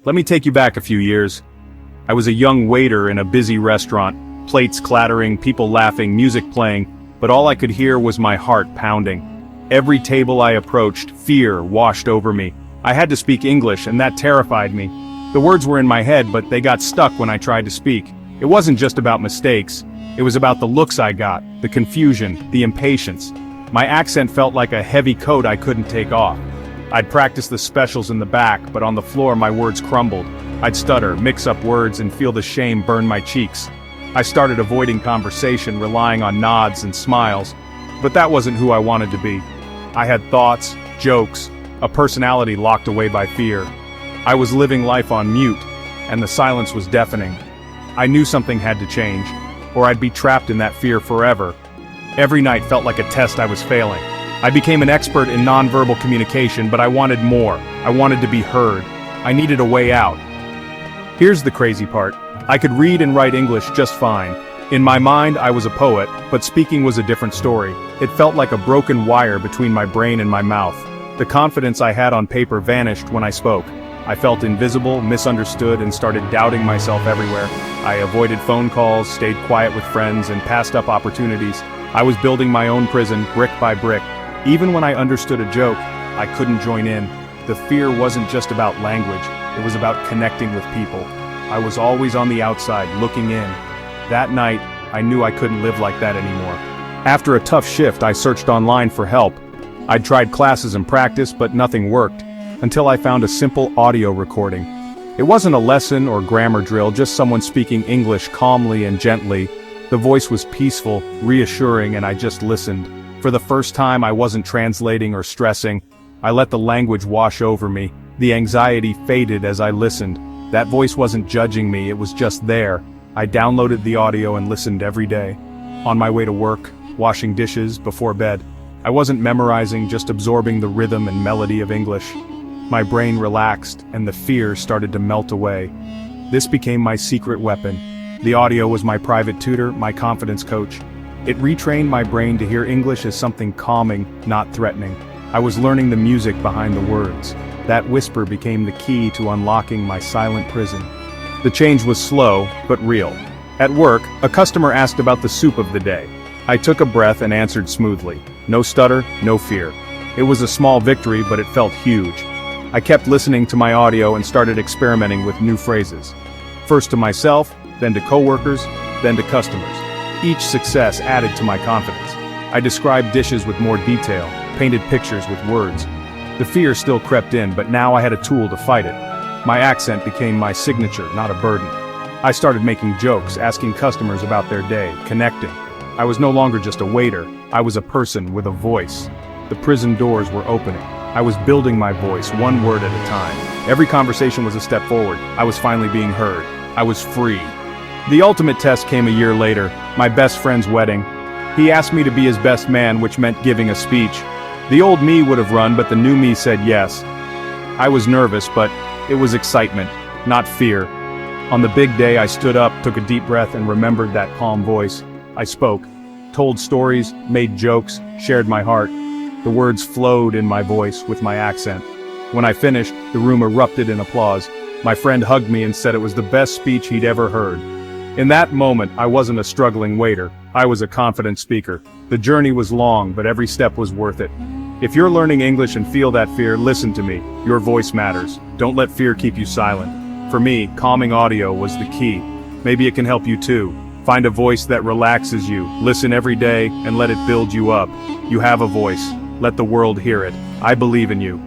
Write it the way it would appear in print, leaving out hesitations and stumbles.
Let me take you back a few years. I was a young waiter in a busy restaurant, plates clattering, people laughing, music playing, but all I could hear was my heart pounding. Every table I approached, fear washed over me. I had to speak English, and that terrified me. The words were in my head, but they got stuck when I tried to speak. It wasn't just about mistakes. It was about the looks I got, the confusion, the impatience. My accent felt like a heavy coat I couldn't take off. I'd practice the specials in the back, but on the floor my words crumbled. I'd stutter, mix up words, and feel the shame burn my cheeks. I started avoiding conversation, relying on nods and smiles. But that wasn't who I wanted to be. I had thoughts, jokes, a personality locked away by fear. I was living life on mute, and the silence was deafening. I knew something had to change, or I'd be trapped in that fear forever. Every night felt like a test I was failing. I became an expert in nonverbal communication, but I wanted more. I wanted to be heard. I needed a way out. Here's the crazy part. I could read and write English just fine. In my mind, I was a poet, but speaking was a different story. It felt like a broken wire between my brain and my mouth. The confidence I had on paper vanished when I spoke. I felt invisible, misunderstood, and started doubting myself everywhere. I avoided phone calls, stayed quiet with friends, and passed up opportunities. I was building my own prison, brick by brick. Even when I understood a joke, I couldn't join in. The fear wasn't just about language, it was about connecting with people. I was always on the outside, looking in. That night, I knew I couldn't live like that anymore. After a tough shift, I searched online for help. I'd tried classes and practice, but nothing worked, until I found a simple audio recording. It wasn't a lesson or grammar drill, just someone speaking English calmly and gently. The voice was peaceful, reassuring, and I just listened. For the first time, I wasn't translating or stressing. I let the language wash over me. The anxiety faded as I listened. That voice wasn't judging me, it was just there. I downloaded the audio and listened every day. On my way to work, washing dishes, before bed. I wasn't memorizing, just absorbing the rhythm and melody of English. My brain relaxed, and the fear started to melt away. This became my secret weapon. The audio was my private tutor, my confidence coach. It retrained my brain to hear English as something calming, not threatening. I was learning the music behind the words. That whisper became the key to unlocking my silent prison. The change was slow, but real. At work, a customer asked about the soup of the day. I took a breath and answered smoothly. No stutter, no fear. It was a small victory, but it felt huge. I kept listening to my audio and started experimenting with new phrases. First to myself, then to coworkers, then to customers. Each success added to my confidence. I described dishes with more detail, painted pictures with words. The fear still crept in, but now I had a tool to fight it. My accent became my signature, not a burden. I started making jokes, asking customers about their day, connecting. I was no longer just a waiter, I was a person with a voice. The prison doors were opening. I was building my voice, one word at a time. Every conversation was a step forward. I was finally being heard. I was free. The ultimate test came a year later, my best friend's wedding. He asked me to be his best man, which meant giving a speech. The old me would have run, but the new me said yes. I was nervous, but it was excitement, not fear. On the big day, I stood up, took a deep breath, and remembered that calm voice. I spoke, told stories, made jokes, shared my heart. The words flowed in my voice with my accent. When I finished, the room erupted in applause. My friend hugged me and said it was the best speech he'd ever heard. In that moment, I wasn't a struggling waiter. I was a confident speaker. The journey was long, but every step was worth it. If you're learning English and feel that fear, listen to me. Your voice matters. Don't let fear keep you silent. For me, calming audio was the key. Maybe it can help you too. Find a voice that relaxes you. Listen every day and let it build you up. You have a voice. Let the world hear it. I believe in you.